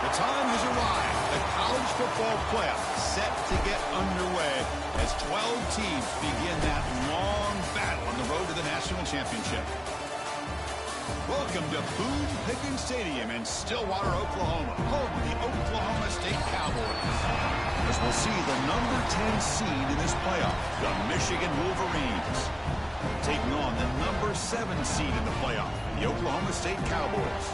The time has arrived. The college football playoff set to get underway as 12 teams begin that long battle on the road to the national championship. Welcome to Boone Pickens Stadium in Stillwater, Oklahoma, home of the Oklahoma State Cowboys. As we'll see the number 10 seed in this playoff, the Michigan Wolverines, taking on the number 7 seed in the playoff, the Oklahoma State Cowboys.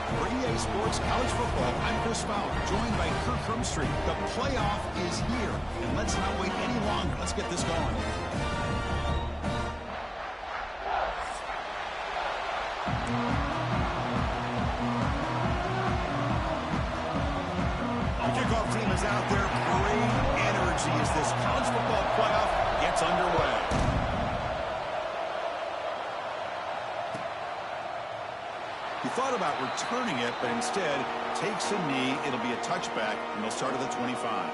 For EA Sports College Football, I'm Chris Fowler, joined by Kirk Crumstreet. The playoff is here, and let's not wait any longer. Let's get this going. The kickoff team is out there. Great energy as this college football playoff gets underway. He thought about returning it, but instead takes a knee. It'll be a touchback, and they'll start at the 25.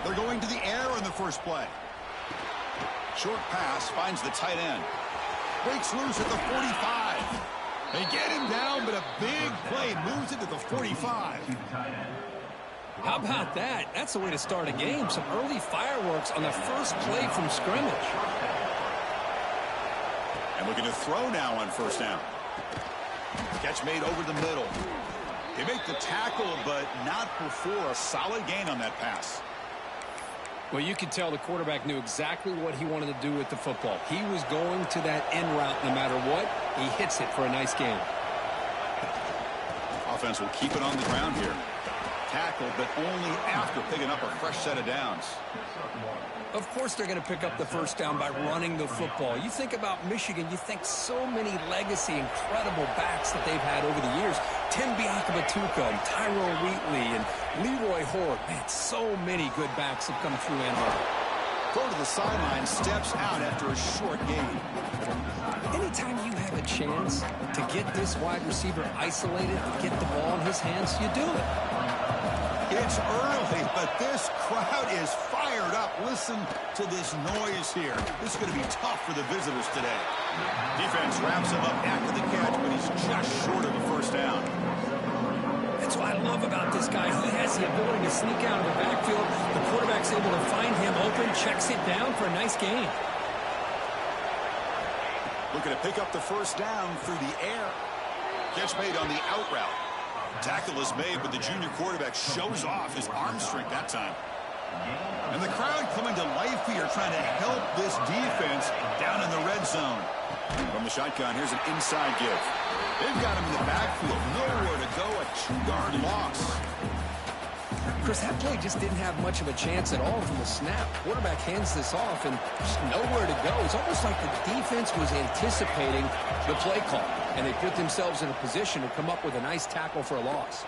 They're going to the air on the first play. Short pass finds the tight end. Breaks loose at the 45. They get him down, but a big play moves it to the 45. How about that? That's the way to start a game. Some early fireworks on the first play from scrimmage. And looking to throw now on first down. Catch made over the middle. They make the tackle, but not before a solid gain on that pass. Well, you could tell the quarterback knew exactly what he wanted to do with the football. He was going to that end route no matter what. He hits it for a nice gain. Offense will keep it on the ground here. Tackle, but only after picking up a fresh set of downs. Of course they're going to pick up the first down by running the football. You think about Michigan, you think so many legacy, incredible backs that they've had over the years. Tim Biakabatuka and Tyrone Wheatley and Leroy Horde. Man, so many good backs have come through Ann Arbor. Throw to the sideline, steps out after a short gain. Anytime you have a chance to get this wide receiver isolated, get the ball in his hands, you do it. It's early, but this crowd is fired up. Listen to this noise here. This is going to be tough for the visitors today. Defense wraps him up after the catch, but he's just short of the first down. That's what I love about this guy. He has the ability to sneak out of the backfield. The quarterback's able to find him open, checks it down for a nice gain. Looking to pick up the first down through the air. Catch made on the out route. Tackle is made, but the junior quarterback shows off his arm strength that time. And the crowd coming to life here, trying to help this defense down in the red zone. From the shotgun, here's an inside give. They've got him in the backfield. Nowhere to go, a 2-yard loss. Chris, that play just didn't have much of a chance at all from the snap. Quarterback hands this off and just nowhere to go. It's almost like the defense was anticipating the play call, and they put themselves in a position to come up with a nice tackle for a loss.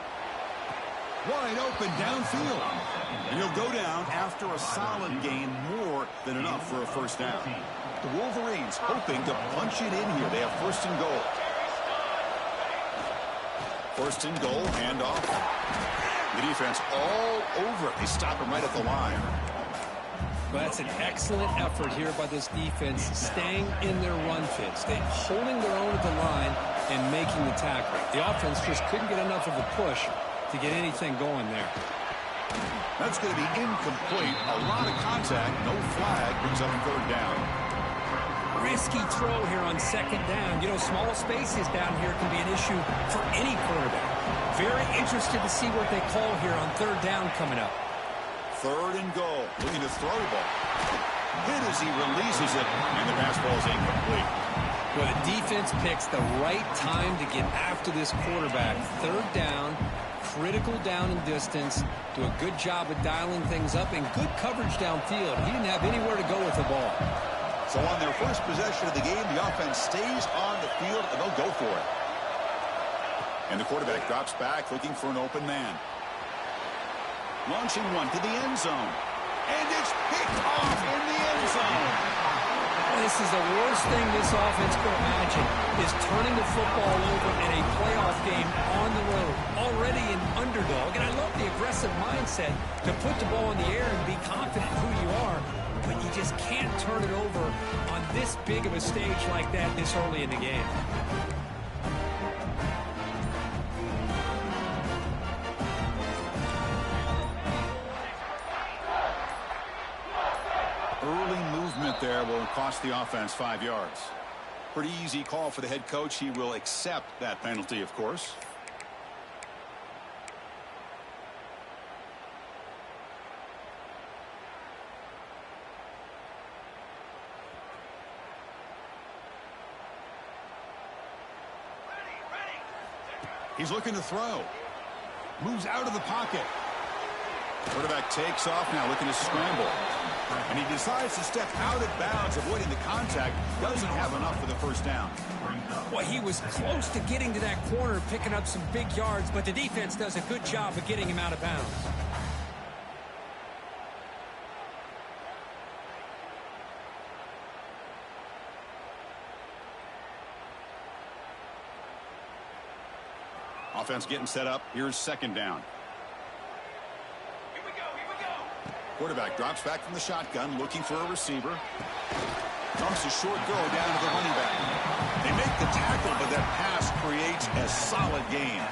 Wide open downfield. And he'll go down after a solid gain, more than enough for a first down. The Wolverines hoping to punch it in here. They have first and goal. First and goal, handoff. The defense all over it. They stop him right at the line. Well, that's an excellent effort here by this defense, staying in their run fit, holding their own at the line and making the tackle. The offense just couldn't get enough of a push to get anything going there. That's going to be incomplete. A lot of contact, no flag, brings up third down. Risky throw here on second down. You know, small spaces down here can be an issue for any quarterback. Very interested to see what they call here on third down coming up. Third and goal. Looking to throw the ball. Hit as he releases it, and the pass ball is incomplete. Well, the defense picks the right time to get after this quarterback. Third down, critical down and distance. Do a good job of dialing things up, and good coverage downfield. He didn't have anywhere to go with the ball. So on their first possession of the game, the offense stays on the field, and they'll go for it. And the quarterback drops back, looking for an open man. Launching one to the end zone. And it's picked off in the end zone. Well, this This is the worst thing this offense could imagine, is turning the football over in a playoff game on the road. Already an underdog, and I love the aggressive mindset to put the ball in the air and be confident in who you are, but you just can't turn it over on this big of a stage like that this early in the game. Early movement there will cost the offense 5 yards. Pretty easy call for the head coach. He will accept that penalty, of course. He's looking to throw. Moves out of the pocket. Quarterback takes off now, looking to scramble. And he decides to step out of bounds, avoiding the contact. Doesn't have enough for the first down. Well, he was close to getting to that corner, picking up some big yards, but the defense does a good job of getting him out of bounds. Offense getting set up. Here's second down. Quarterback drops back from the shotgun, looking for a receiver. Dumps a short throw down to the running back. They make the tackle, but that pass creates a solid gain.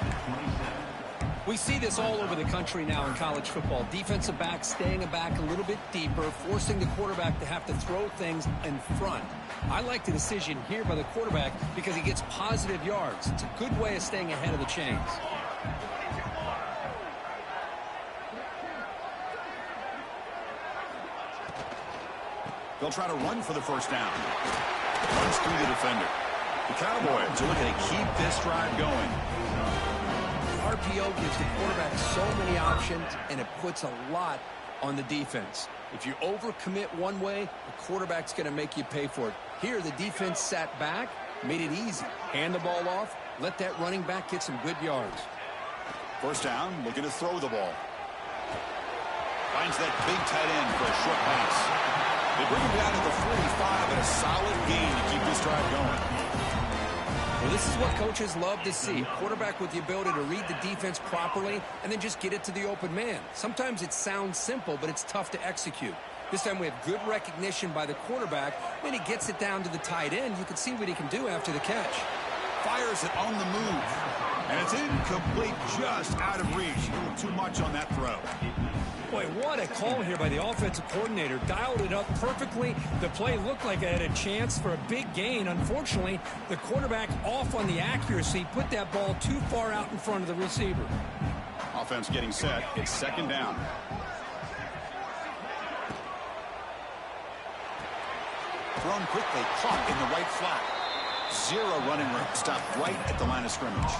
We see this all over the country now in college football. Defensive backs staying back a little bit deeper, forcing the quarterback to have to throw things in front. I like the decision here by the quarterback because he gets positive yards. It's a good way of staying ahead of the chains. They'll try to run for the first down. Runs through the defender. The Cowboys are looking to keep this drive going. RPO gives the quarterback so many options, and it puts a lot on the defense. If you overcommit one way, the quarterback's going to make you pay for it. Here, the defense sat back, made it easy. Hand the ball off, let that running back get some good yards. First down, looking to throw the ball. Finds that big tight end for a short pass. They bring him down to the 45 and a solid gain to keep this drive going. Well, this is what coaches love to see. A quarterback with the ability to read the defense properly and then just get it to the open man. Sometimes it sounds simple, but it's tough to execute. This time we have good recognition by the quarterback. When he gets it down to the tight end, you can see what he can do after the catch. Fires it on the move. And it's incomplete, just out of reach. A little too much on that throw. Boy, what a call here by the offensive coordinator. Dialed it up perfectly. The play looked like it had a chance for a big gain. Unfortunately, the quarterback off on the accuracy, put that ball too far out in front of the receiver. Offense getting set. It's second down. Thrown quickly, caught in the right flat. Zero running room. Stopped right at the line of scrimmage.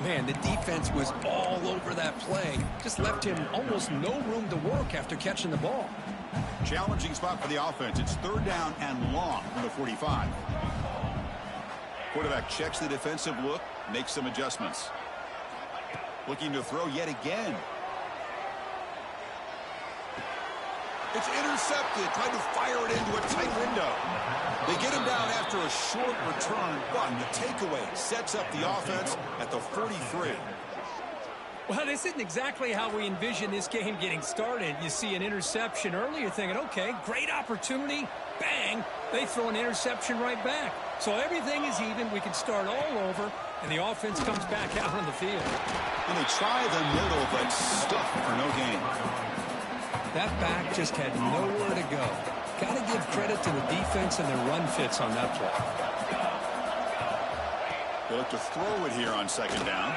Man, the defense was all over that play. Just left him almost no room to work after catching the ball. Challenging spot for the offense. It's third down and long from the 45. Quarterback checks the defensive look, makes some adjustments. Looking to throw yet again. It's intercepted, trying to fire it into a tight window. They get him down after a short return, but the takeaway sets up the offense at the 43. Well, this isn't exactly how we envision this game getting started. You see an interception early, you're thinking, okay, great opportunity, bang, they throw an interception right back. So everything is even, we can start all over, and the offense comes back out on the field. And they try the middle, but stuff for no gain. That back just had nowhere to go. Got to give credit to the defense and their run fits on that play. They look to throw it here on second down.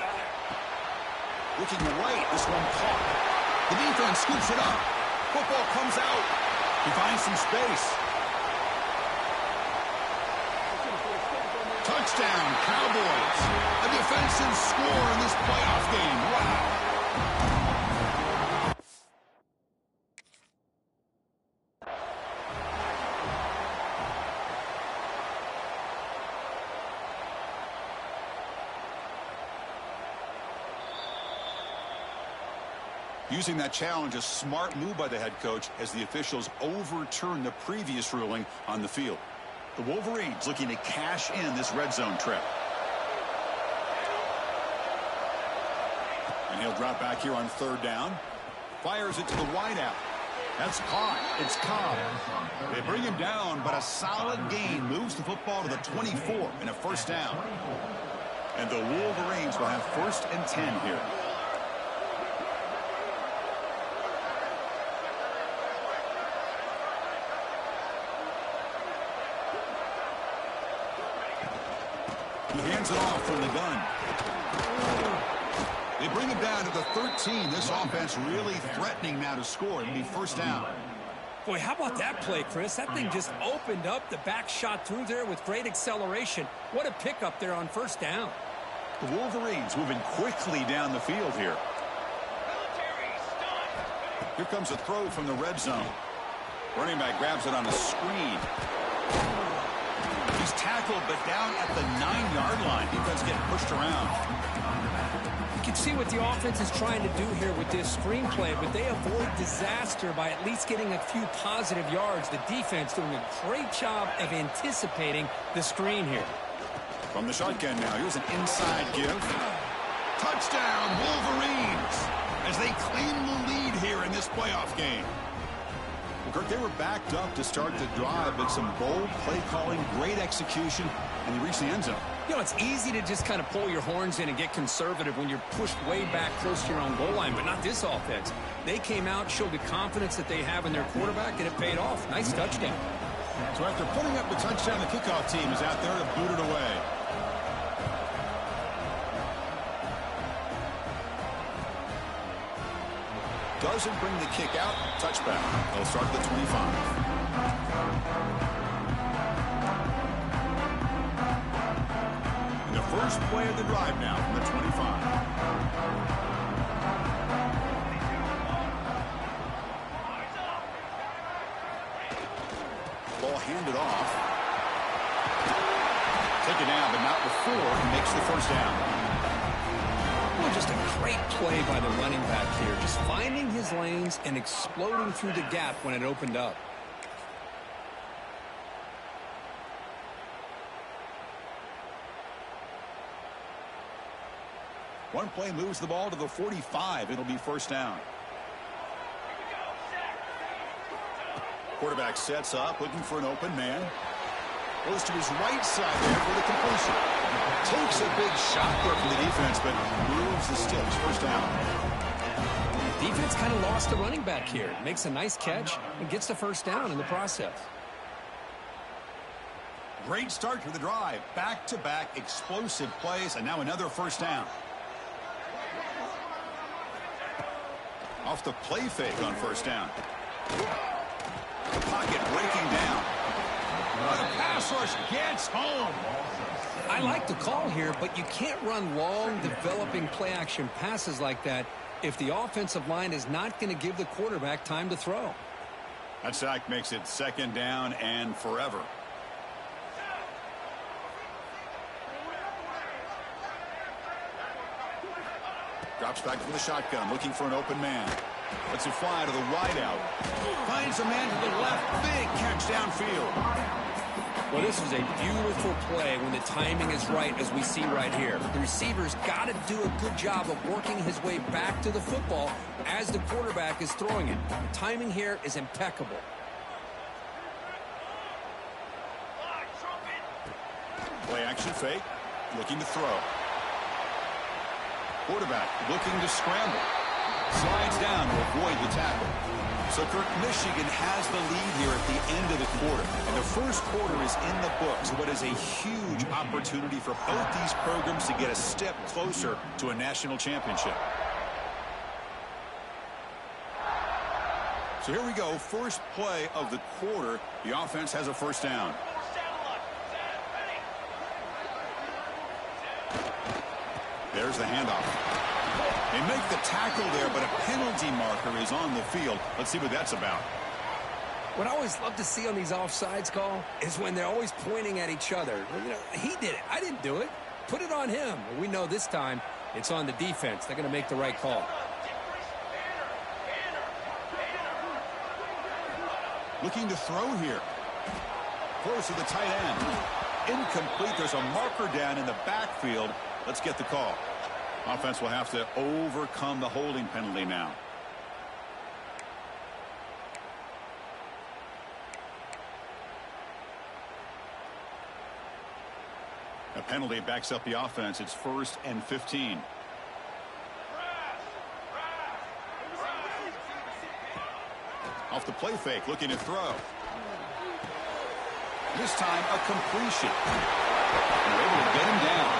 Looking right, this one caught. The defense scoops it up. Football comes out. He finds some space. Touchdown, Cowboys. A defensive score in this playoff game. Wow. Using that challenge, a smart move by the head coach as the officials overturn the previous ruling on the field. The Wolverines looking to cash in this red zone trip. And he'll drop back here on 3rd down. Fires it to the wideout. That's caught. It's Cobb. They bring him down, but a solid gain moves the football to the 24 and a 1st down. And the Wolverines will have 1st and 10 here. He hands it off from the gun. They bring him down to the 13. This offense really threatening now to score. It'll be 1st down. Boy, how about that play, Chris? That thing just opened up. The back shot through there with great acceleration. What a pickup there on 1st down. The Wolverines moving quickly down the field here. Here comes a throw from the red zone. Running back grabs it on a screen. He's tackled, but down at the 9-yard line. Defense getting pushed around. You can see what the offense is trying to do here with this screenplay, but they avoid disaster by at least getting a few positive yards. The defense doing a great job of anticipating the screen here. From the shotgun now, here's an inside give. Touchdown, Wolverines, as they claim the lead here in this playoff game. Well, Kirk, they were backed up to start the drive, but some bold play calling, great execution, and they reached the end zone. You know, it's easy to just kind of pull your horns in and get conservative when you're pushed way back close to your own goal line, but not this offense. They came out, showed the confidence that they have in their quarterback, and it paid off. Nice touchdown. So after putting up the touchdown, the kickoff team is out there to boot it away. Doesn't bring the kick out. Touchback. They'll start at the 25. And the first play of the drive now from the 25. Ball handed off. Take it down, but not before he makes the 1st down. Well, just a great play by the running back here. Just finding his lanes and exploding through the gap when it opened up. One play moves the ball to the 45. It'll be 1st down. Quarterback sets up, looking for an open man. Goes to his right side there for the completion. Takes a big shot there from the defense, but moves the sticks. 1st down. Defense kind of lost the running back here. Makes a nice catch and gets the 1st down in the process. Great start to the drive. Back-to-back explosive plays, and now another 1st down. Off the play fake on 1st down. Pocket breaking down. The pass rush gets home. I like the call here, but you can't run long, developing play-action passes like that if the offensive line is not going to give the quarterback time to throw. That sack makes it 2nd down and forever. Drops back from the shotgun, looking for an open man. Lets it fly to the wideout. Finds a man to the left. Big catch downfield. Well, this is a beautiful play when the timing is right, as we see right here. The receiver's got to do a good job of working his way back to the football as the quarterback is throwing it. The timing here is impeccable. Play action fake. Looking to throw. Quarterback looking to scramble. Slides down to avoid the tackle. So, Kirk, Michigan has the lead here at the end of the quarter. And the first quarter is in the books. What is a huge opportunity for both these programs to get a step closer to a national championship. So here we go. First play of the quarter. The offense has a 1st down. There's the handoff. They make the tackle there, but a penalty marker is on the field. Let's see what that's about. What I always love to see on these offsides call is when they're always pointing at each other. You know, he did it. I didn't do it. Put it on him. We know this time it's on the defense. They're going to make the right call. Looking to throw here. Close to the tight end. Incomplete. There's a marker down in the backfield. Let's get the call. Offense will have to overcome the holding penalty now. A penalty backs up the offense. It's 1st and 15. Off the play fake, looking to throw. This time, a completion. They're able to get him down.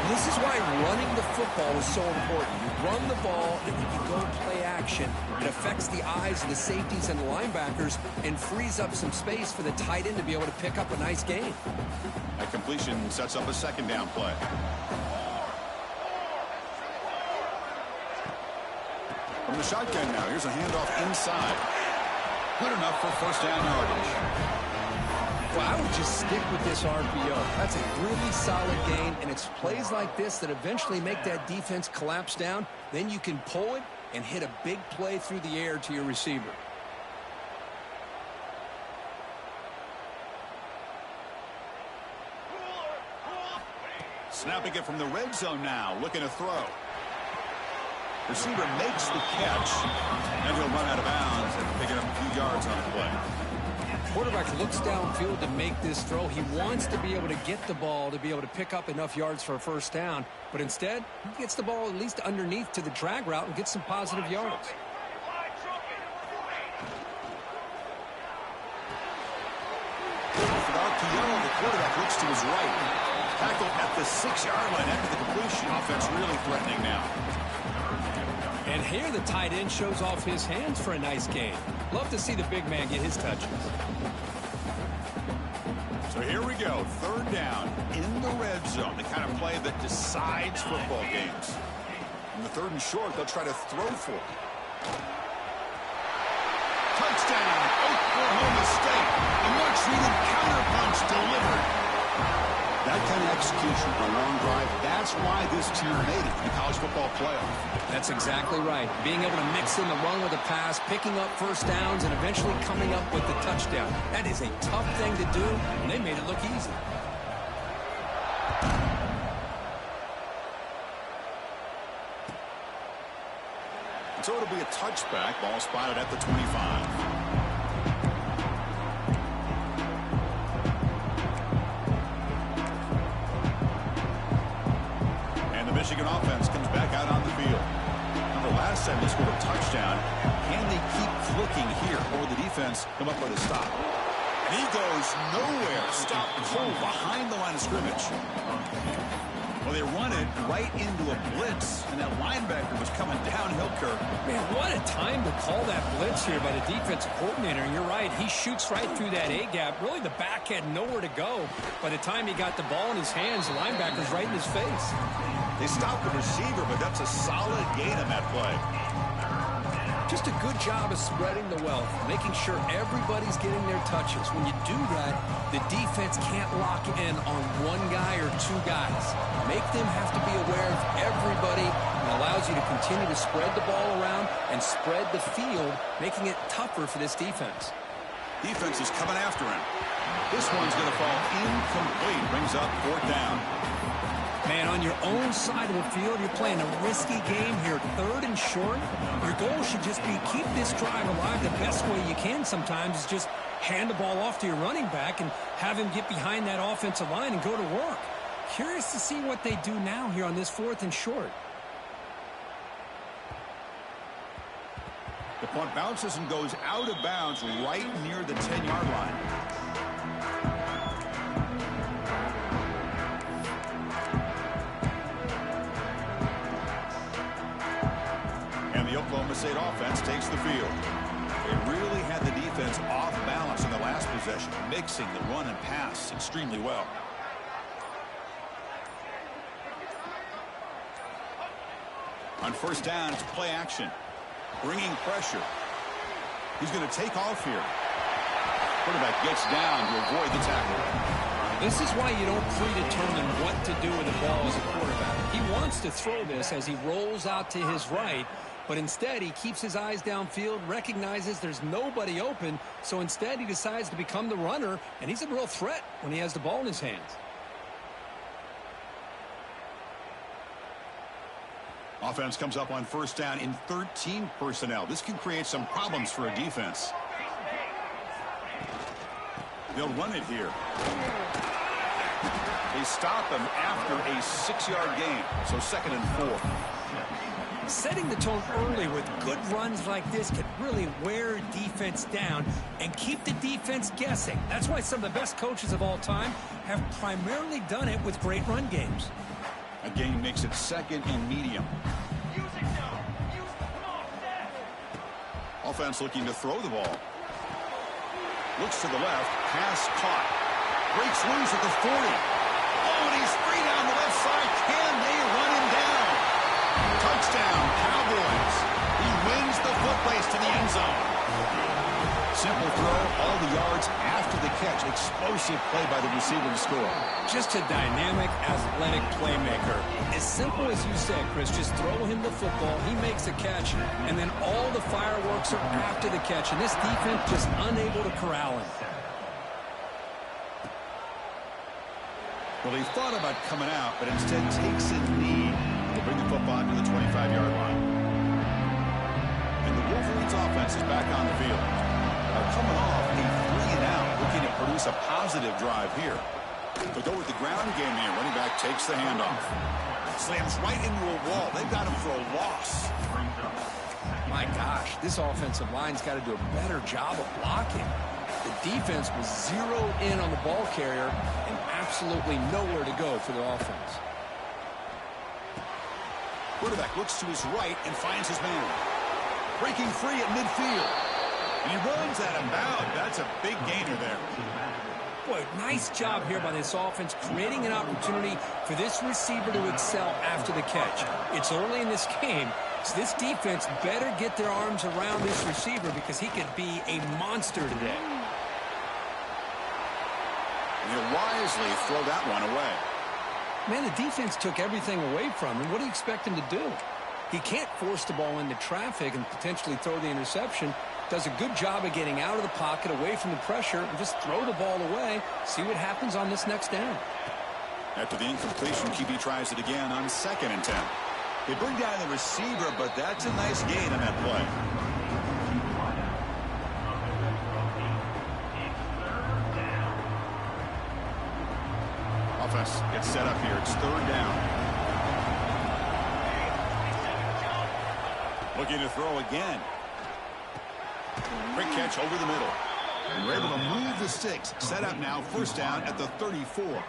This is why running the football is so important. You run the ball, and when you go play action, it affects the eyes of the safeties and the linebackers and frees up some space for the tight end to be able to pick up a nice gain. That completion sets up a 2nd down play. From the shotgun now, here's a handoff inside. Good enough for 1st down yardage. Well, I would just stick with this RPO. That's a really solid gain, and it's plays like this that eventually make that defense collapse down. Then you can pull it and hit a big play through the air to your receiver. Snapping it from the red zone now, looking to throw. Receiver makes the catch, and he'll run out of bounds and pick it up a few yards on the play. Quarterback looks downfield to make this throw. He wants to be able to get the ball to be able to pick up enough yards for a 1st down, but instead, he gets the ball at least underneath to the drag route and gets some positive yards. Without Keough, the quarterback looks to his right. Tackle at the 6-yard line after the completion. Offense really threatening now. And here the tight end shows off his hands for a nice gain. Love to see the big man get his touches. So here we go. 3rd down in the red zone. The kind of play that decides football games. In the 3rd and short, they'll try to throw for it. Touchdown, Oklahoma State. A much-needed counterpunch delivered. That kind of execution for a long drive, that's why this team made it in the college football playoff. That's exactly right. Being able to mix in the run with the pass, picking up 1st downs, and eventually coming up with the touchdown. That is a tough thing to do, and they made it look easy. So it'll be a touchback. Ball spotted at the 25. Michigan offense comes back out on the field. Remember last time they scored a touchdown. Can they keep clicking here, or will the defense come up with a stop? And he goes nowhere. Stop cold behind the line of scrimmage. Well, they run it right into a blitz, and that linebacker was coming downhill, Kirk. Man, what a time to call that blitz here by the defensive coordinator. And you're right, he shoots right through that A-gap. Really, the back had nowhere to go. By the time he got the ball in his hands, the linebacker's right in his face. They stopped the receiver, but that's a solid gain on that play. Just a good job of spreading the wealth, making sure everybody's getting their touches. When you do that, the defense can't lock in on one guy or 2 guys. Make them have to be aware of everybody, and allows you to continue to spread the ball around and spread the field, making it tougher for this defense. Defense is coming after him. This one's going to fall incomplete. Brings up 4th down. Man, on your own side of the field, you're playing a risky game here. 3rd and short. Your goal should just be keep this drive alive. The best way you can sometimes is just hand the ball off to your running back and have him get behind that offensive line and go to work. Curious to see what they do now here on this 4th and short. The punt bounces and goes out of bounds right near the 10-yard line. The Oklahoma State offense takes the field. They really had the defense off balance in the last possession, mixing the run and pass extremely well. On 1st down, it's play action. Bringing pressure. He's going to take off here. Quarterback gets down to avoid the tackle. This is why you don't predetermine what to do with the ball as a quarterback. He wants to throw this as he rolls out to his right, But instead, he keeps his eyes downfield, recognizes there's nobody open, so instead he decides to become the runner, and he's a real threat when he has the ball in his hands. Offense comes up on first down in 13 personnel. This can create some problems for a defense. They'll run it here. They stop him after a 6-yard gain, so 2nd and 4. Setting the tone early with good runs like this can really wear defense down and keep the defense guessing. That's why some of the best coaches of all time have primarily done it with great run games. A gain makes it 2nd and medium. Offense looking to throw the ball. Looks to the left. Pass caught. Breaks loose at the 40. Oh, and he's free down the left side. Can they run him down? Touchdown, Cowboys. He wins the foot race to the end zone. Simple throw, all the yards after the catch. Explosive play by the receiver to score. Just a dynamic, athletic playmaker. As simple as you said, Chris, just throw him the football, he makes a catch, and then all the fireworks are after the catch, and this defense just unable to corral him. Well, he thought about coming out, but instead takes a knee to bring the football to the 25-yard line. And the Wolverines offense is back on the field. Coming off a 3-and-out, looking to produce a positive drive here. They'll go with the ground game here. Running back takes the handoff. Slams right into a wall. They've got him for a loss. My gosh, this offensive line's got to do a better job of blocking. The defense was zeroed in on the ball carrier and absolutely nowhere to go for the offense. Quarterback looks to his right and finds his man. Breaking free at midfield. And he runs out of bounds. That's a big gainer there. Boy, nice job here by this offense, creating an opportunity for this receiver to excel after the catch. It's early in this game, so this defense better get their arms around this receiver because he could be a monster today. And he'll wisely throw that one away. Man, the defense took everything away from him. What do you expect him to do? He can't force the ball into traffic and potentially throw the interception. Does a good job of getting out of the pocket, away from the pressure, and just throw the ball away. See what happens on this next down. After the incompletion, QB tries it again on 2nd and 10. They bring down the receiver, but that's a nice gain on that play. Offense gets set up here. It's 3rd down. Looking to throw again. Quick catch over the middle. And we're able to move the sticks. Set up now, 1st down at the 34.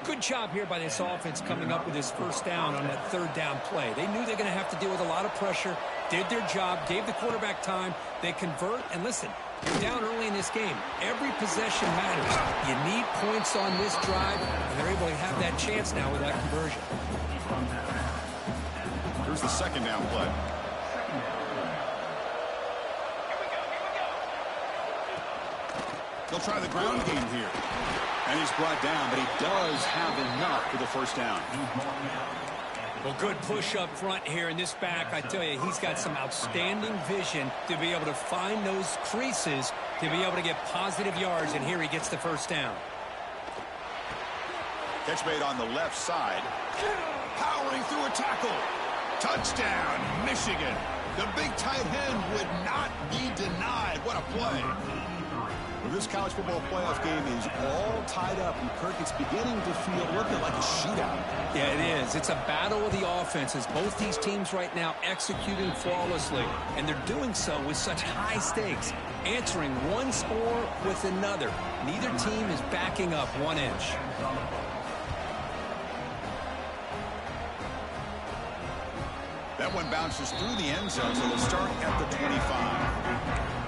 Good job here by this offense coming up with his 1st down on that 3rd down play. They knew they're going to have to deal with a lot of pressure, did their job, gave the quarterback time. They convert, and listen, you're down early in this game. Every possession matters. You need points on this drive, and they're able to have that chance now with that conversion. Here's the 2nd down play. They'll try the ground game here. And he's brought down, but he does have enough for the 1st down. Well, good push up front here in this back. I tell you, he's got some outstanding vision to be able to find those creases, to be able to get positive yards, and here he gets the 1st down. Catch made on the left side. Powering through a tackle. Touchdown, Michigan. The big tight end would not be denied. What a play. Well, this college football playoff game is all tied up, and Kirk, it's beginning to feel looking like a shootout. Yeah, it is. It's a battle of the offenses. Both these teams right now executing flawlessly, and they're doing so with such high stakes, answering one score with another. Neither team is backing up 1 inch. That one bounces through the end zone, so they'll start at the 25.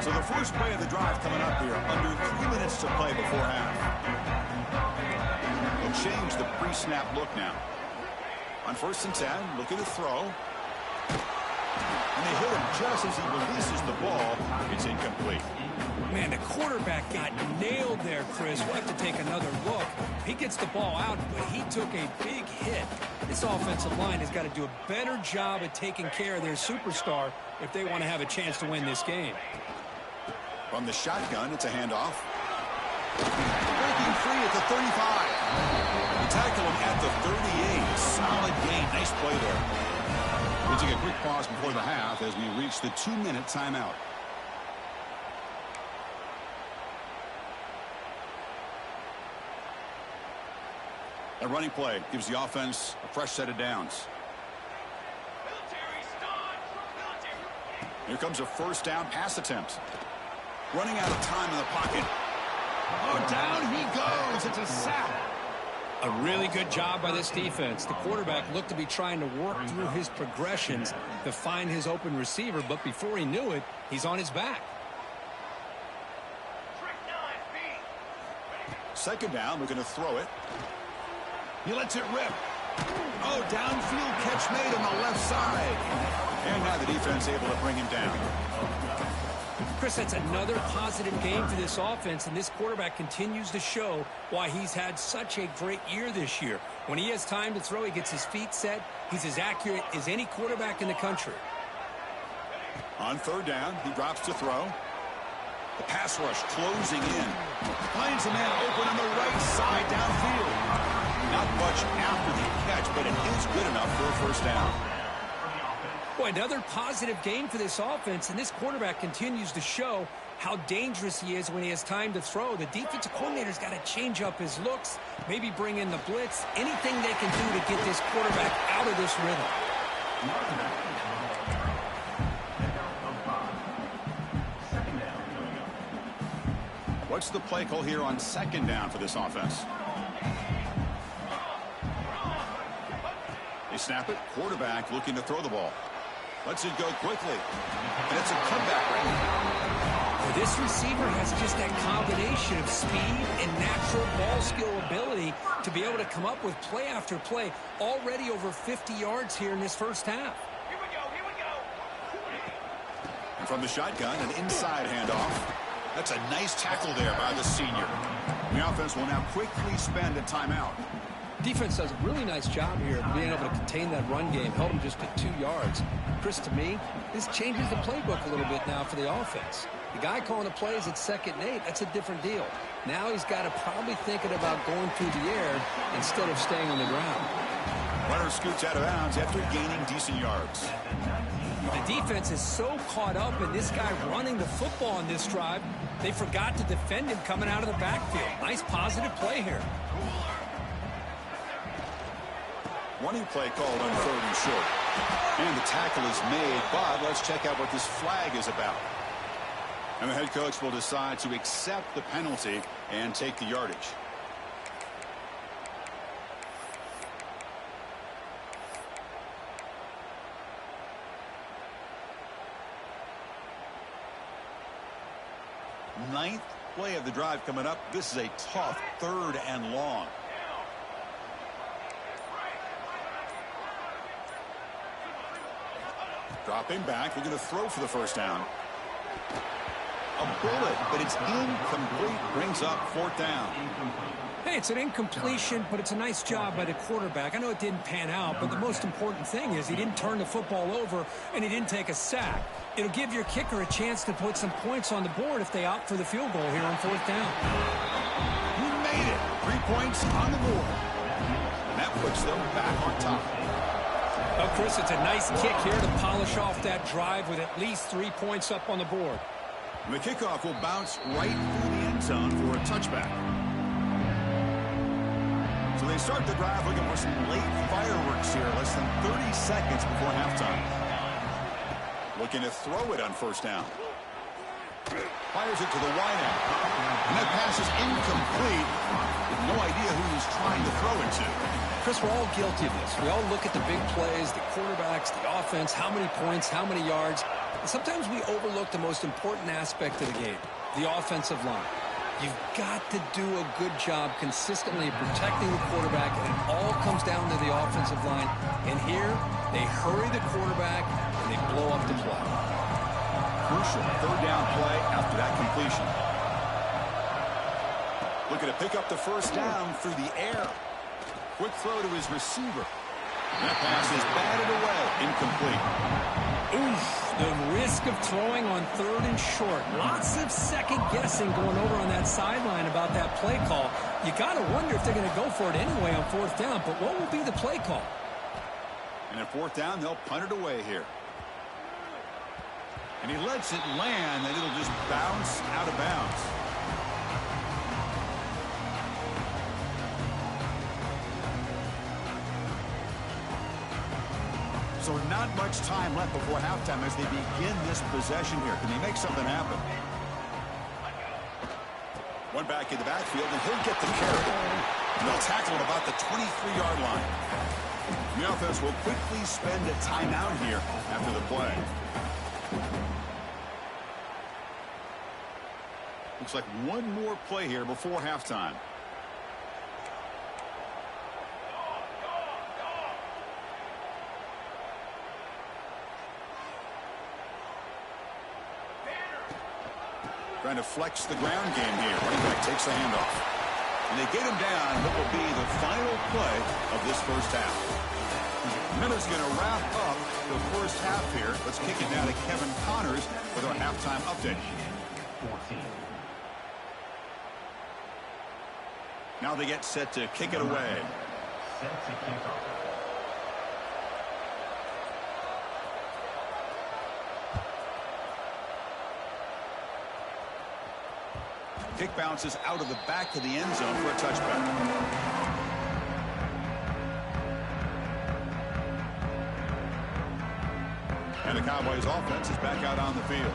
So the first play of the drive coming up here, under 3 minutes to play before half. They'll change the pre-snap look now. On 1st and 10, looking to throw. And they hit him just as he releases the ball. It's incomplete. Man, the quarterback got nailed there, Chris. We'll have to take another look. He gets the ball out, but he took a big hit. This offensive line has got to do a better job at taking care of their superstar if they want to have a chance to win this game. From the shotgun, it's a handoff. Breaking free at the 35. They tackle him at the 38. Solid gain. Nice play there. We'll take a quick pause before the half as we reach the 2-minute timeout. A running play gives the offense a fresh set of downs. Here comes a first down pass attempt. Running out of time in the pocket. Oh, down he goes. It's a sack. A really good job by this defense. The quarterback looked to be trying to work through his progressions to find his open receiver, but before he knew it, he's on his back. Second down, we're going to throw it. He lets it rip. Oh, downfield catch made on the left side. And now the defense able to bring him down. Chris, that's another positive game for this offense, and this quarterback continues to show why he's had such a great year this year. When he has time to throw, he gets his feet set. He's as accurate as any quarterback in the country. On third down, he drops to throw. The pass rush closing in. Finds a man open on the right side downfield. Not much after the catch, but it is good enough for a first down. Boy, another positive game for this offense, and this quarterback continues to show how dangerous he is when he has time to throw. The defensive coordinator's got to change up his looks, maybe bring in the blitz, anything they can do to get this quarterback out of this rhythm. What's the play call here on second down for this offense? They snap it. Quarterback looking to throw the ball. Lets it go quickly. And it's a comeback right now. This receiver has just that combination of speed and natural ball skill ability to be able to come up with play after play. Already over 50 yards here in this first half. Here we go. And from the shotgun, an inside handoff. That's a nice tackle there by the senior. The offense will now quickly spend a timeout. Defense does a really nice job here of being able to contain that run game, held them just to 2 yards. Chris, to me, this changes the playbook a little bit now for the offense. The guy calling the plays at 2nd and 8, that's a different deal. Now he's got to probably thinking about going through the air instead of staying on the ground. Runner scoots out of bounds after gaining decent yards. The defense is so caught up in this guy running the football on this drive, they forgot to defend him coming out of the backfield. Nice positive play here. Running play called on 3rd and short. And the tackle is made, but let's check out what this flag is about. And the head coach will decide to accept the penalty and take the yardage. Ninth play of the drive coming up. This is a tough 3rd and long. Dropping back, we're going to throw for the first down. A bullet, but it's incomplete. Brings up 4th down. Hey, it's an incompletion, but it's a nice job by the quarterback. I know it didn't pan out, but the most important thing is he didn't turn the football over and he didn't take a sack. It'll give your kicker a chance to put some points on the board if they opt for the field goal here on 4th down. He made it. 3 points on the board. And that puts them back on top. Well, Chris, it's a nice kick here to polish off that drive with at least 3 points up on the board. And the kickoff will bounce right through the end zone for a touchback. So they start the drive looking for some late fireworks here, less than 30 seconds before halftime. Looking to throw it on 1st down. Fires it to the wideout. And that pass is incomplete. No idea who he's trying to throw it to. Chris, we're all guilty of this. We all look at the big plays, the quarterbacks, the offense, how many points, how many yards. And sometimes we overlook the most important aspect of the game, the offensive line. You've got to do a good job consistently protecting the quarterback, and it all comes down to the offensive line. And here, They hurry the quarterback, and they blow up the play. Crucial third down play after that completion. Looking to pick up the first down through the air. Quick throw to his receiver. That pass is batted away, incomplete. Oof, the risk of throwing on third and short. Lots of second guessing going over on that sideline about that play call. You got to wonder if they're going to go for it anyway on fourth down, but what will be the play call? And at fourth down, they'll punt it away here. And he lets it land, and it'll just bounce out of bounds. So not much time left before halftime as they begin this possession here. Can they make something happen? One back in the backfield, and he'll get the carry. And they'll tackle at about the 23-yard line. The offense will quickly spend a timeout here after the play. Looks like one more play here before halftime. Trying to flex the ground game here. Running back takes the handoff. And they get him down, and it will be the final play of this first half. Miller's going to wrap up the first half here. Let's kick it now to Kevin Connors with our halftime update. 14. Now they get set to kick it away. Set to kick off. Kick bounces out of the back of the end zone for a touchback. And the Cowboys offense is back out on the field.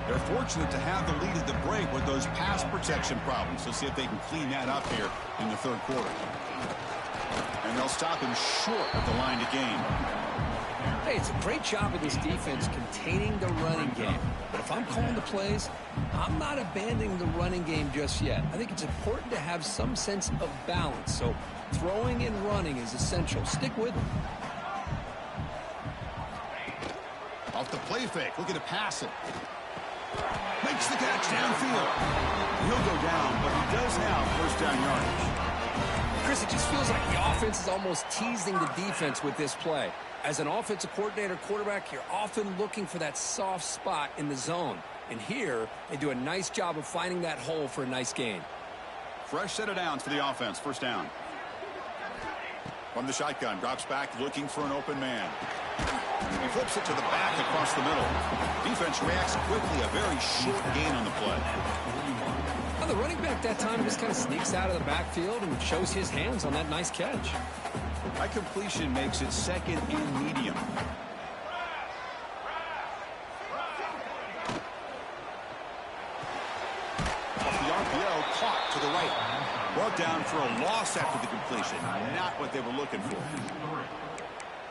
They're fortunate to have the lead at the break with those pass protection problems. Let's see if they can clean that up here in the third quarter. And they'll stop him short of the line to gain. Hey, it's a great job of this defense containing the running game. But if I'm calling the plays, I'm not abandoning the running game just yet. I think it's important to have some sense of balance. So throwing and running is essential. Stick with it. Off the play fake, looking to pass it. Makes the catch downfield. He'll go down, but he does have first down yardage. Chris, it just feels like the offense is almost teasing the defense with this play. As an offensive coordinator, quarterback, you're often looking for that soft spot in the zone. And here, they do a nice job of finding that hole for a nice gain. Fresh set of downs for the offense. First down. From the shotgun, drops back looking for an open man. He flips it to the back across the middle. Defense reacts quickly. A very short gain on the play. Well, the running back that time just kind of sneaks out of the backfield and shows his hands on that nice catch. That completion makes it second and medium. Off the RPO, caught to the right. Brought down for a loss after the completion. Not what they were looking for.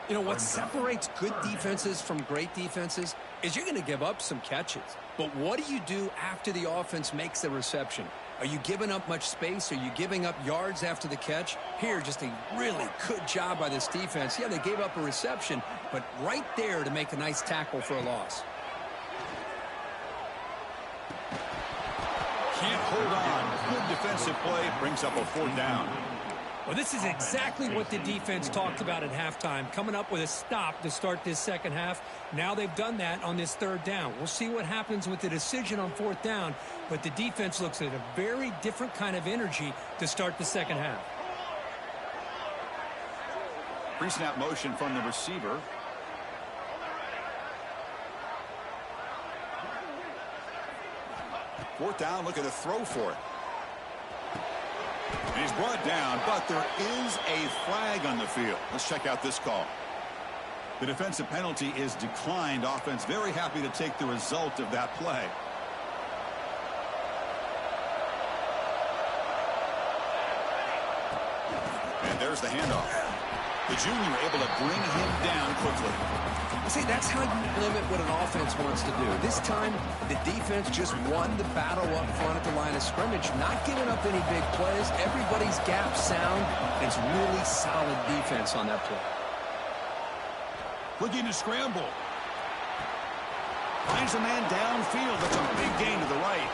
You know, what separates good defenses from great defenses is you're going to give up some catches. But what do you do after the offense makes the reception? Are you giving up much space? Are you giving up yards after the catch? Here, just a really good job by this defense. Yeah, they gave up a reception, but right there to make a nice tackle for a loss. Can't hold on. Good defensive play brings up a fourth down. Well, this is exactly what the defense talked about at halftime, coming up with a stop to start this second half. Now they've done that on this third down. We'll see what happens with the decision on fourth down, but the defense looks at a very different kind of energy to start the second half. Pre-snap motion from the receiver. Fourth down, looking to throw for it. And he's brought down, but there is a flag on the field. Let's check out this call. The defensive penalty is declined. Offense very happy to take the result of that play. And there's the handoff. The junior able to bring him down quickly. See, that's how you limit what an offense wants to do. This time, the defense just won the battle up front at the line of scrimmage, not giving up any big plays. Everybody's gap sound. It's really solid defense on that play. Looking to scramble. Finds a man downfield. That's a big gain to the right.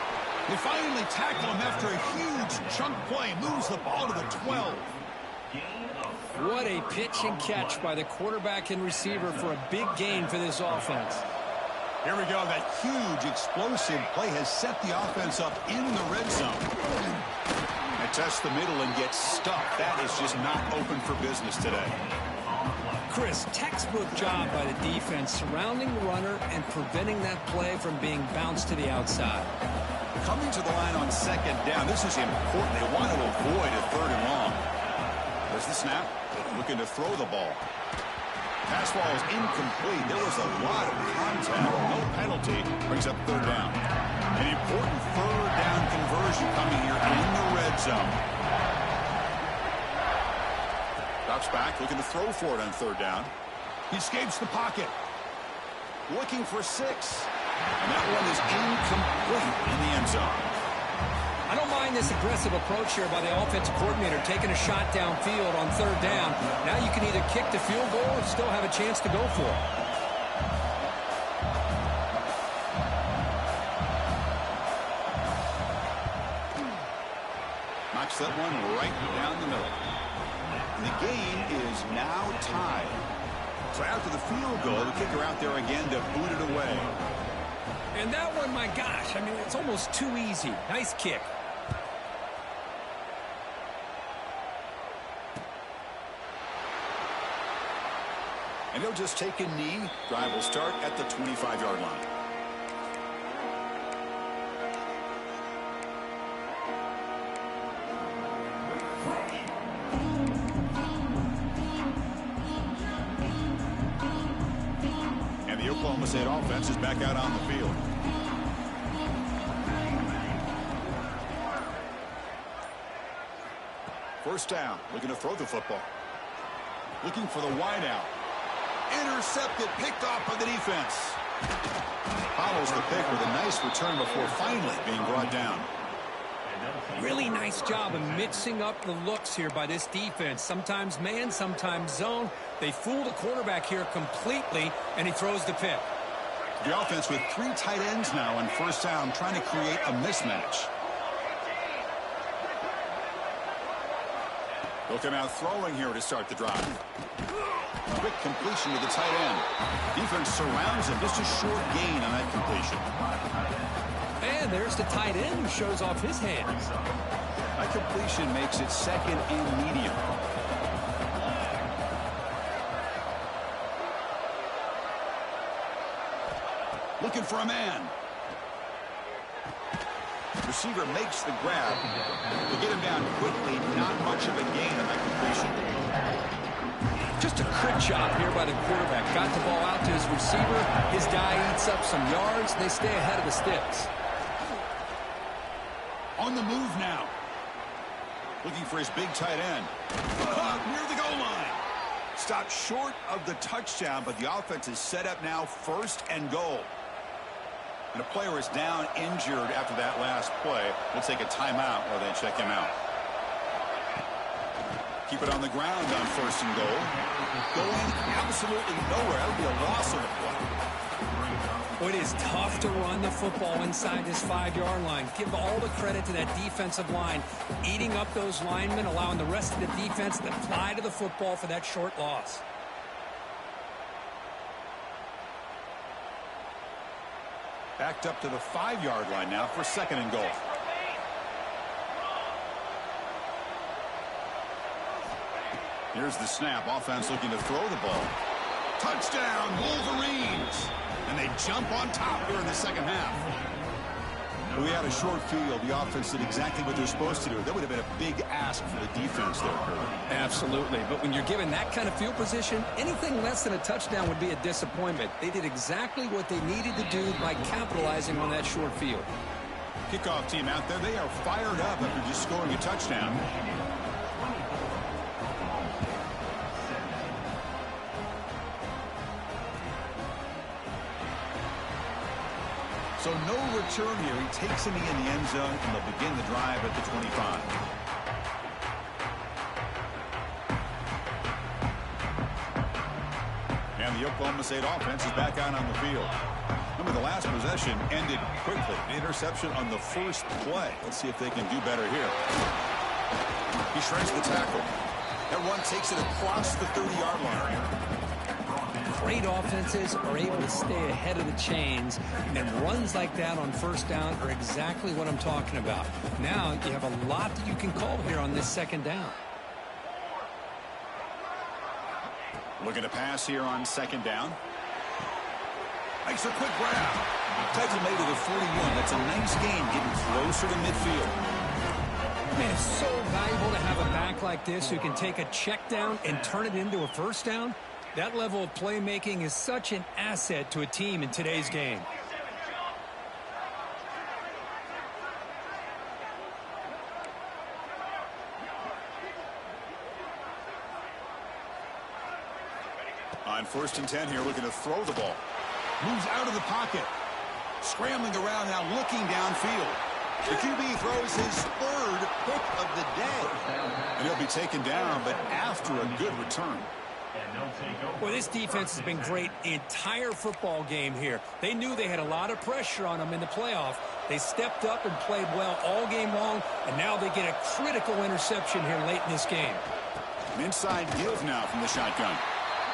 They finally tackle him after a huge chunk play. Moves the ball to the 12. What a pitch and catch by the quarterback and receiver for a big gain for this offense. Here we go. That huge explosive play has set the offense up in the red zone. They test the middle and get stuck. That is just not open for business today. Chris, textbook job by the defense surrounding the runner and preventing that play from being bounced to the outside. Coming to the line on second down. This is important. They want to avoid a third and long. There's the snap. Looking to throw the ball. Pass ball is incomplete. There was a lot of contact. No penalty. Brings up third down. An important third down conversion coming here in the red zone. Drops back, looking to throw for it on third down. He escapes the pocket. Looking for 6. And that one is incomplete in the end zone. I don't mind this aggressive approach here by the offensive coordinator, taking a shot downfield on third down. Now you can either kick the field goal or still have a chance to go for it. Knocks that one right down the middle. The game is now tied. So after the field goal, the kicker out there again to boot it away. And that one, my gosh, I mean, it's almost too easy. Nice kick. And he'll just take a knee. Drive will start at the 25-yard line. And the Oklahoma State offense is back out on the field. First down, looking to throw the football. Looking for the wideout. Intercepted, picked off by the defense. Follows the pick with a nice return before finally being brought down. Really nice job of mixing up the looks here by this defense. Sometimes man, sometimes zone. They fool the quarterback here completely, and he throws the pick. The offense with 3 tight ends now on first down, trying to create a mismatch. Looking out throwing here to start the drive. Quick completion to the tight end. Defense surrounds him. Just a short gain on that completion. And there's the tight end who shows off his hands. That completion makes it second and medium. Looking for a man. Receiver makes the grab. To get him down quickly, not much of a gain on that completion. Just a quick job here by the quarterback. Got the ball out to his receiver. His guy eats up some yards. They stay ahead of the sticks. On the move now. Looking for his big tight end. Near the goal line. Stopped short of the touchdown, but the offense is set up now first and goal. And a player is down injured after that last play. We'll take a timeout while they check him out. Keep it on the ground on first and goal. Going absolutely nowhere. That would be a loss of the play. It is tough to run the football inside this 5-yard line. Give all the credit to that defensive line. Eating up those linemen, allowing the rest of the defense to fly to the football for that short loss. Backed up to the 5-yard line now for second and goal. Here's the snap. Offense looking to throw the ball. Touchdown, Wolverines. And they jump on top here in the second half. We had a short field. The offense did exactly what they're supposed to do. That would have been a big ask for the defense there, Kurt. Absolutely. But when you're given that kind of field position, anything less than a touchdown would be a disappointment. They did exactly what they needed to do by capitalizing on that short field. Kickoff team out there. They are fired up after just scoring a touchdown. So no return here. He takes a knee in the end zone, and they'll begin the drive at the 25. And the Oklahoma State offense is back out on the field. Remember, the last possession ended quickly. The interception on the first play. Let's see if they can do better here. He shreds the tackle. That run takes it across the 30-yard line. Great offenses are able to stay ahead of the chains, and runs like that on first down are exactly what I'm talking about. Now you have a lot that you can call here on this second down. Looking to pass here on second down. Makes a quick grab. Tackle made to the 41. That's a nice gain, getting closer to midfield. Man, it's so valuable to have a back like this who can take a check down and turn it into a first down. That level of playmaking is such an asset to a team in today's game. On 1st and 10 here, looking to throw the ball. Moves out of the pocket. Scrambling around now, looking downfield. The QB throws his third pick of the day. And he'll be taken down, but after a good return. Well, this defense has been great the entire football game here. They knew they had a lot of pressure on them in the playoff. They stepped up and played well all game long, and now they get a critical interception here late in this game. An inside give now from the shotgun.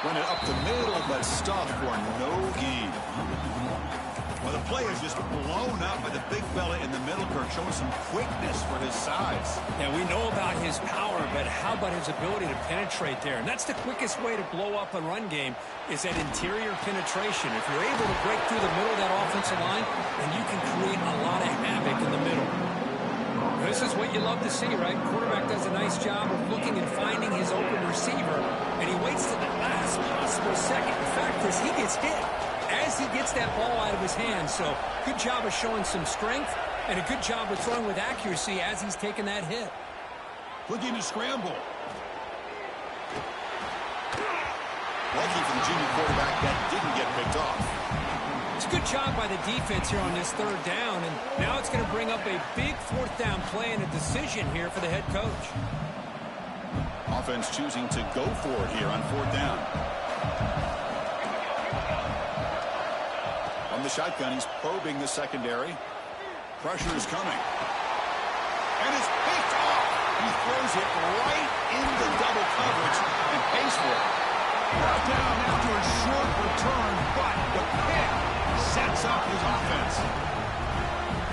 Run it up the middle, but stuffed for no gain. Well, the play is just blown up by the big fella in the middle, Kirk, showing some quickness for his size. Yeah, we know about his power, but how about his ability to penetrate there? And that's the quickest way to blow up a run game is that interior penetration. If you're able to break through the middle of that offensive line, then you can create a lot of havoc in the middle. This is what you love to see, right? Quarterback does a nice job of looking and finding his open receiver, and he waits to the last possible second. The fact is, he gets hit as he gets that ball out of his hands. So good job of showing some strength and a good job of throwing with accuracy as he's taking that hit. Looking to scramble. Lucky for the junior quarterback that didn't get picked off. It's a good job by the defense here on this third down, and now it's going to bring up a big fourth down play and a decision here for the head coach. Offense choosing to go for it here on 4th down. On the shotgun, he's probing the secondary. Pressure is coming. And it's picked off. He throws it right into double coverage and pays for it. Brought down after a short return, but the pick sets up his offense.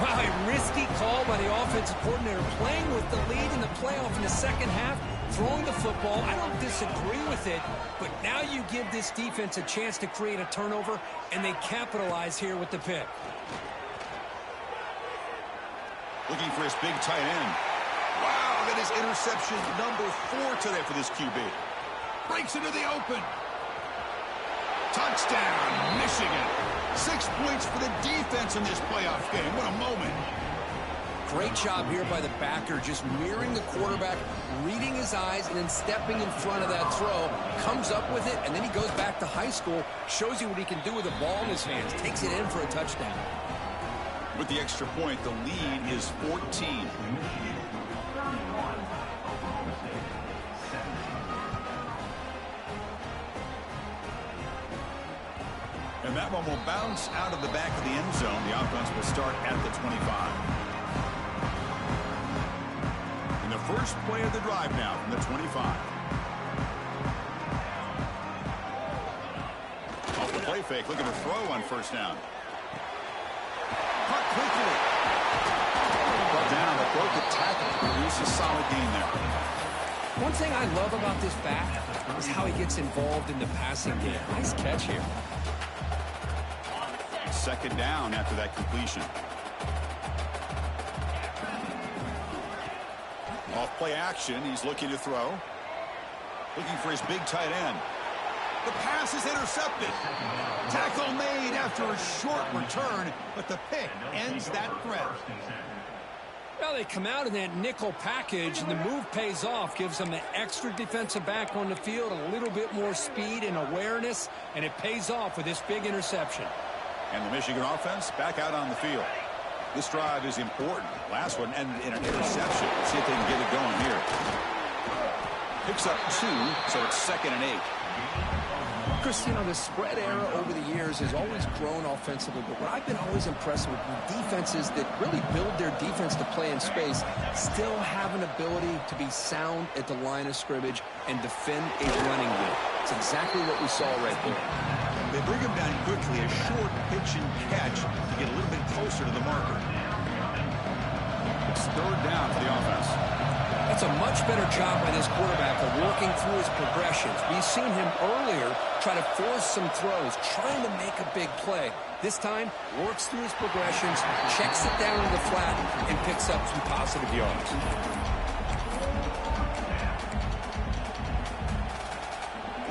Wow, a risky call by the offensive coordinator, playing with the lead in the playoff in the second half, throwing the football. I don't disagree with it, but now you give this defense a chance to create a turnover, and they capitalize here with the pick. Looking for his big tight end. Wow, that is interception number 4 today for this QB. Breaks into the open. Touchdown, Michigan. 6 points for the defense in this playoff game. What a moment. Great job here by the backer, just mirroring the quarterback, reading his eyes, and then stepping in front of that throw, comes up with it, and then he goes back to high school, shows you what he can do with the ball in his hands, takes it in for a touchdown. With the extra point, the lead is 14. And that one will bounce out of the back of the end zone. The offense will start at the 25. And the first play of the drive now from the 25. Off the play fake, looking to throw on first down. Caught quickly. Brought down, but broke the tackle. Produce a solid gain there. One thing I love about this back is how he gets involved in the passing game. Nice catch here. Second down after that completion. Off play action, he's looking to throw. Looking for his big tight end. The pass is intercepted. Tackle made after a short return, but the pick ends that threat. Well, they come out in that nickel package, and the move pays off, gives them an extra defensive back on the field, a little bit more speed and awareness, and it pays off with this big interception. And the Michigan offense back out on the field. This drive is important. Last one ended in an interception. Let's see if they can get it going here. Picks up 2, so it's 2nd and 8. Chris, you know, the spread era over the years has always grown offensively, but what I've been always impressed with defenses that really build their defense to play in space still have an ability to be sound at the line of scrimmage and defend a running game. It's exactly what we saw right there. They bring him down quickly, a short pitch and catch to get a little bit closer to the marker. It's third down for the offense. That's a much better job by this quarterback of working through his progressions. We've seen him earlier try to force some throws, trying to make a big play. This time, works through his progressions, checks it down to the flat, and picks up some positive yards.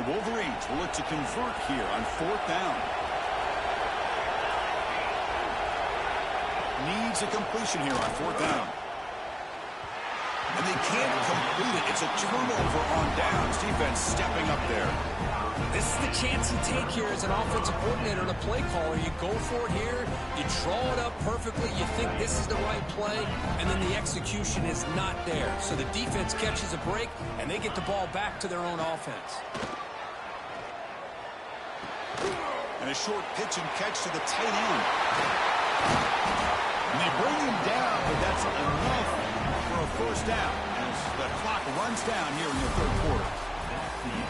The Wolverines will look to convert here on fourth down. Needs a completion here on fourth down. And they can't complete it. It's a turnover on downs. Defense stepping up there. This is the chance you take here as an offensive coordinator and a play caller. You go for it here. You draw it up perfectly. You think this is the right play, and then the execution is not there. So the defense catches a break, and they get the ball back to their own offense. And a short pitch and catch to the tight end. And they bring him down, but that's enough for a first down as the clock runs down here in the third quarter.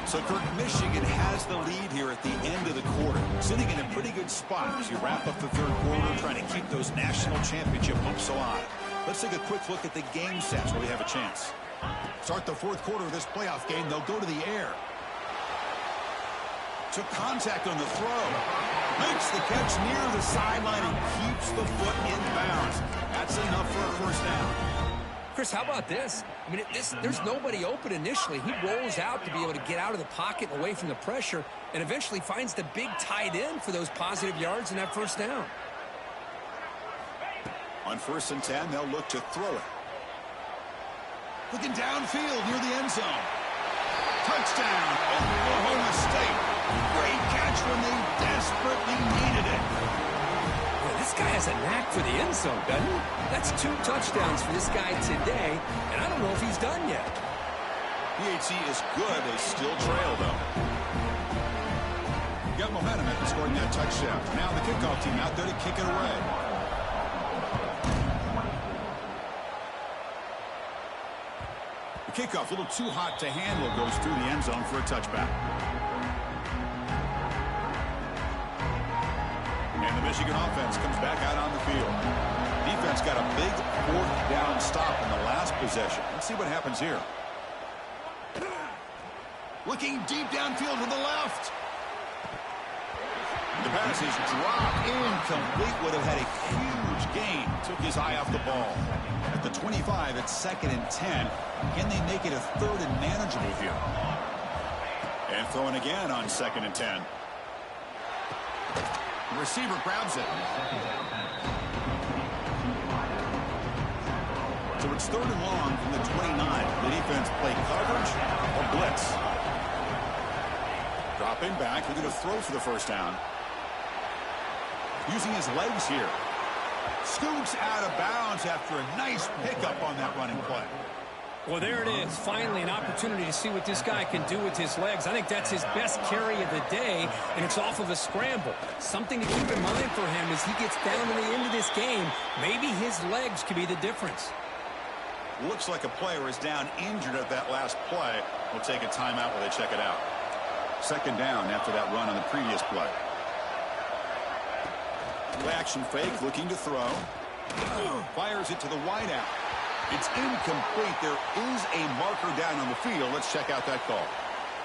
So, Kirk, Michigan has the lead here at the end of the quarter, sitting in a pretty good spot as you wrap up the third quarter, trying to keep those national championship hopes alive. Let's take a quick look at the game sets where we have a chance. Start the fourth quarter of this playoff game. They'll go to the air. Took contact on the throw. Makes the catch near the sideline and keeps the foot in bounds. That's enough for a first down. Chris, how about this? I mean, there's nobody open initially. He rolls out to be able to get out of the pocket and away from the pressure and eventually finds the big tight end for those positive yards in that first down. On 1st and 10, they'll look to throw it. Looking downfield near the end zone. Touchdown, Oklahoma State. Great catch when they desperately needed it. Well, this guy has a knack for the end zone, doesn't he? That's 2 touchdowns for this guy today, and I don't know if he's done yet. PHC is good. They still trail, though. Got momentum after scoring that touchdown. Now the kickoff team out there to kick it away. The kickoff, a little too hot to handle, goes through the end zone for a touchback. And the Michigan offense comes back out on the field. Defense got a big fourth down stop in the last possession. Let's see what happens here. Looking deep downfield to the left. The pass is dropped incomplete. Would have had a huge gain. Took his eye off the ball. At the 25, it's 2nd and 10. Can they make it a 3rd and manageable here? And throwing again on 2nd and 10. The receiver grabs it. So it's 3rd and long from the 29. The defense play coverage or blitz. Dropping back, looking to throw for the first down. Using his legs here. Scoots out of bounds after a nice pickup on that running play. Well, there it is. Finally, an opportunity to see what this guy can do with his legs. I think that's his best carry of the day, and it's off of a scramble. Something to keep in mind for him as he gets down to the end of this game. Maybe his legs could be the difference. Looks like a player is down injured at that last play. We'll take a timeout while they check it out. 2nd down after that run on the previous play. Play action fake, looking to throw. Fires it to the wideout. It's incomplete. There is a marker down on the field. Let's check out that call.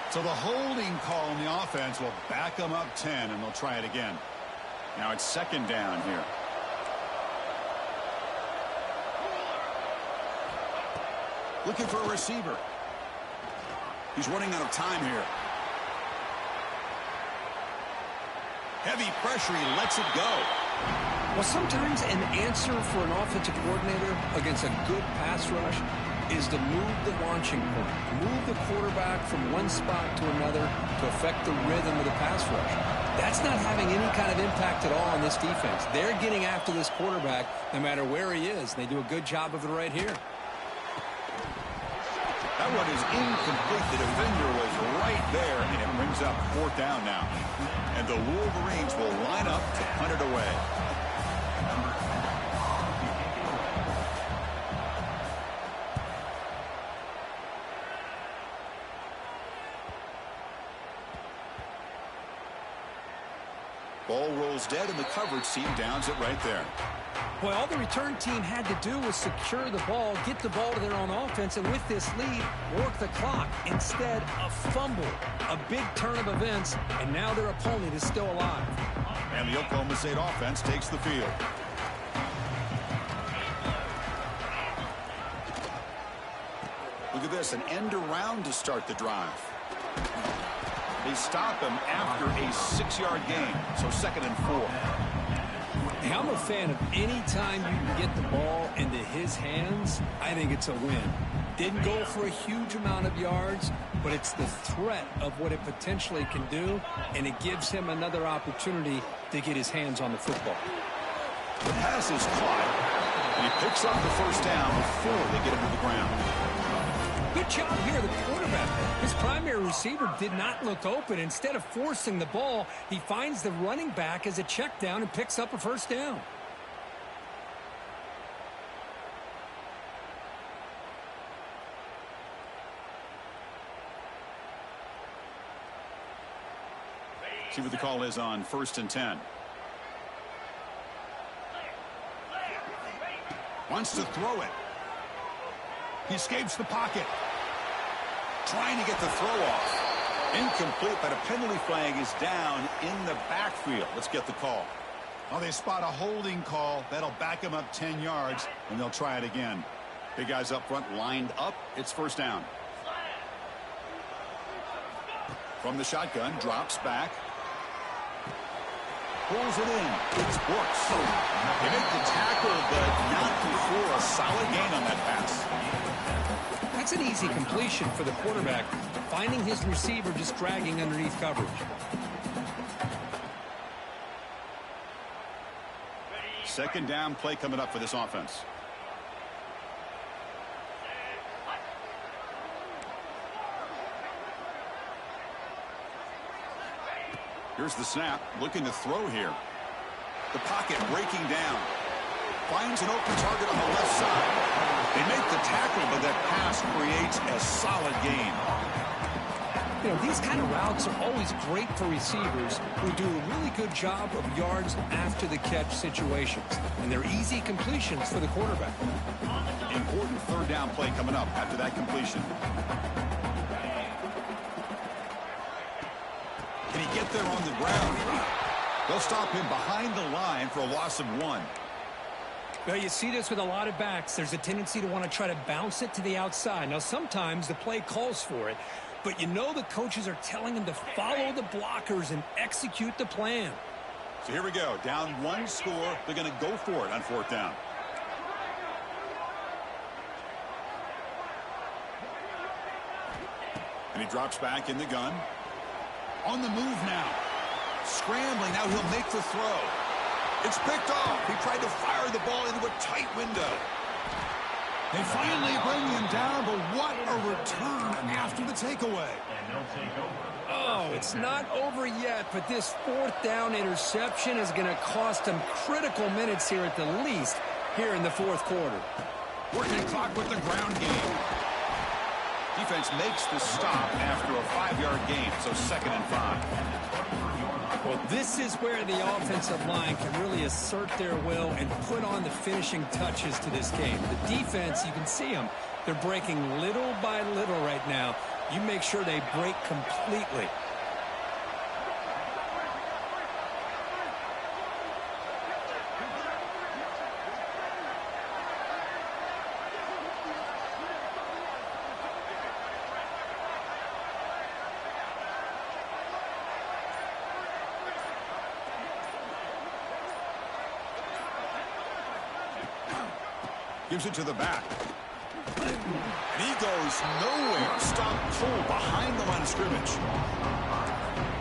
So the holding call on the offense will back them up 10, and they'll try it again. Now it's 2nd down here. Looking for a receiver. He's running out of time here. Heavy pressure. He lets it go. Well, sometimes an answer for an offensive coordinator against a good pass rush is to move the launching point, move the quarterback from one spot to another to affect the rhythm of the pass rush. That's not having any kind of impact at all on this defense. They're getting after this quarterback no matter where he is. They do a good job of it right here. That one is incomplete. The defender was right there, and it brings up fourth down now. And the Wolverines will line up to punt it away. Ball rolls dead, and the coverage team downs it right there. Well, all the return team had to do was secure the ball, get the ball to their own offense, and with this lead, work the clock. Instead, a fumble, a big turn of events, and now their opponent is still alive. And the Oklahoma State offense takes the field. Look at this, an end around to start the drive. They stop him after a 6-yard gain, so 2nd and 4. Hey, I'm a fan of any time you can get the ball into his hands, I think it's a win. Didn't go for a huge amount of yards, but it's the threat of what it potentially can do, and it gives him another opportunity to get his hands on the football. The pass is caught, and he picks up the first down before they get him to the ground. Good job here, the quarterback. His primary receiver did not look open. Instead of forcing the ball, he finds the running back as a check down and picks up a first down. See what the call is on 1st and 10. Wants to throw it. He escapes the pocket. Trying to get the throw off. Incomplete, but a penalty flag is down in the backfield. Let's get the call. Well, they spot a holding call. That'll back him up 10 yards, and they'll try it again. Big guys up front lined up. It's first down. From the shotgun, drops back. Pulls it in. It's Brooks. They make the tackle, but not before a solid gain on that pass. That's an easy completion for the quarterback, finding his receiver just dragging underneath coverage. Second down play coming up for this offense. Here's the snap, looking to throw here. The pocket breaking down. Finds an open target on the left side. They make the tackle, but that pass creates a solid gain. You know, these kind of routes are always great for receivers who do a really good job of yards after the catch situations. And they're easy completions for the quarterback. Important third down play coming up after that completion. Can he get there on the ground? They'll stop him behind the line for a loss of 1. Well, you see this with a lot of backs. There's a tendency to want to try to bounce it to the outside. Now, sometimes the play calls for it, but you know the coaches are telling them to follow the blockers and execute the plan. So here we go. Down 1 score. They're going to go for it on 4th down. And he drops back in the gun. On the move now. Scrambling. Now he'll make the throw. It's picked off. He tried to fire the ball into a tight window. They finally bring him down, but what a return after the takeaway. Oh, it's not over yet, but this 4th down interception is going to cost them critical minutes here at the least here in the 4th quarter. Working clock with the ground game. Defense makes the stop after a 5-yard gain, so 2nd and 5. Well, this is where the offensive line can really assert their will and put on the finishing touches to this game. The defense, you can see them. They're breaking little by little right now. You make sure they break completely. Gives it to the back. And he goes nowhere. Stop cold behind the line of scrimmage.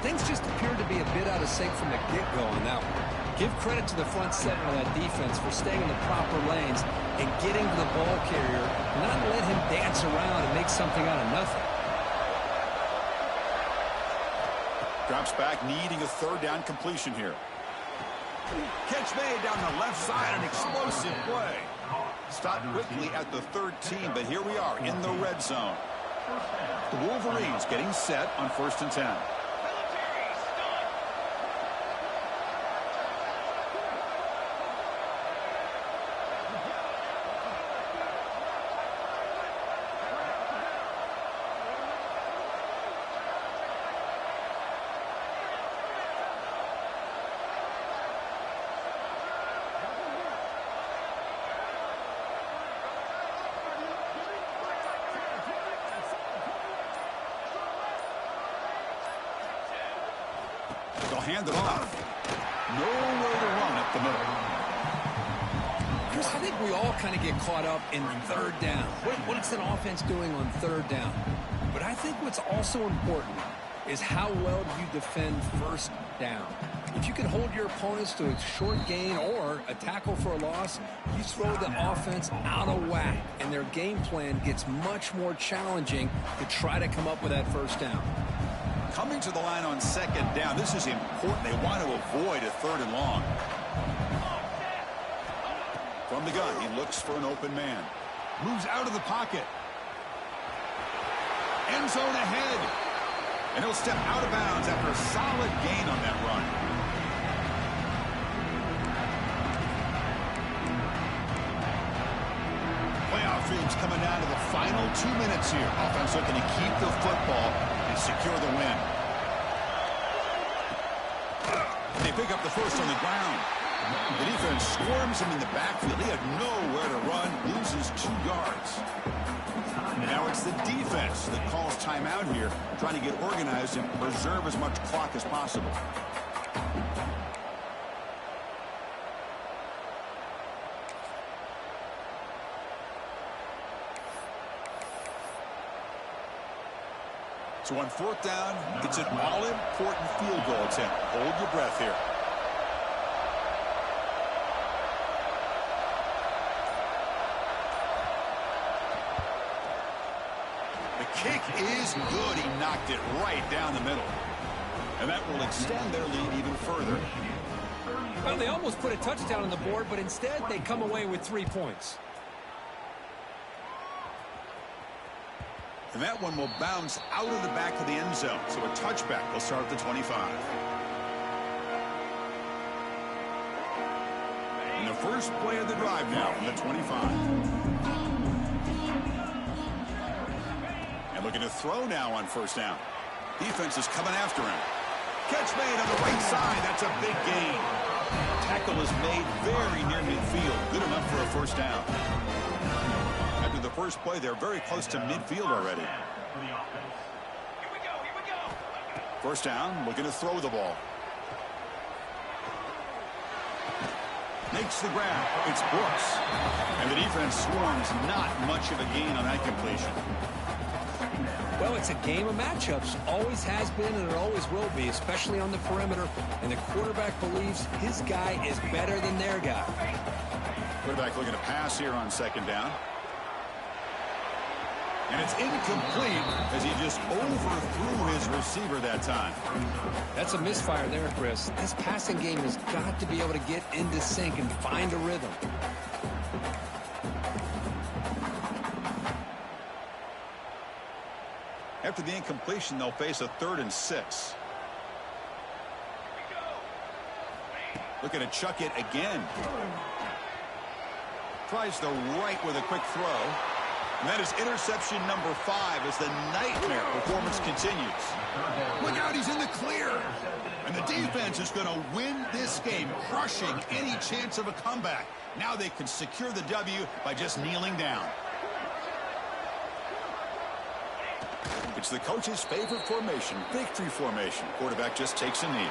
Things just appeared to be a bit out of sync from the get-go on that one. Give credit to the front seven of that defense for staying in the proper lanes and getting to the ball carrier, not let him dance around and make something out of nothing. Drops back, needing a third down completion here. Catch made down the left side, an explosive play. Stopped quickly at the 13, but here we are in the red zone. The Wolverines getting set on 1st and 10. They'll hand it off. Nowhere to run up the middle. Chris, I think we all kind of get caught up in 3rd down. What's an offense doing on 3rd down? But I think what's also important is how well do you defend 1st down. If you can hold your opponents to a short gain or a tackle for a loss, you throw the offense out of whack, and their game plan gets much more challenging to try to come up with that 1st down. Coming to the line on 2nd down, this is important. They want to avoid a 3rd and long. From the gun, he looks for an open man. Moves out of the pocket. End zone ahead. And he'll step out of bounds after a solid gain on that run. Playoff dreams coming down to the final 2 minutes here. Offense looking to keep the football and secure the win. They pick up the first on the ground. The defense swarms him in the backfield. He had nowhere to run, loses 2 yards. And now it's the defense that calls timeout here, trying to get organized and preserve as much clock as possible. So on 4th down, it's an all-important field goal attempt. Hold your breath here. The kick is good. He knocked it right down the middle. And that will extend their lead even further. Well, they almost put a touchdown on the board, but instead they come away with 3 points. And that one will bounce out of the back of the end zone. So a touchback will start at the 25. And the first play of the drive now from the 25. And looking to throw now on 1st down. Defense is coming after him. Catch made on the right side. That's a big gain. Tackle is made very near midfield. Good enough for a 1st down. After the first play, they're very close to midfield already. Here we go. 1st down, looking to throw the ball. Makes the grab. It's Brooks. And the defense swarms. Not much of a gain on that completion. Well, it's a game of matchups. Always has been and it always will be, especially on the perimeter. And the quarterback believes his guy is better than their guy. Quarterback looking to pass here on 2nd down. And it's incomplete as he just overthrew his receiver that time. That's a misfire there, Chris. This passing game has got to be able to get into sync and find a rhythm. After the incompletion, they'll face a 3rd and 6. Looking to chuck it again. Tries the right with a quick throw. And that is interception number 5 as the nightmare performance continues. Look out, he's in the clear. And the defense is going to win this game, crushing any chance of a comeback. Now they can secure the W by just kneeling down. It's the coach's favorite formation, victory formation. Quarterback just takes a knee.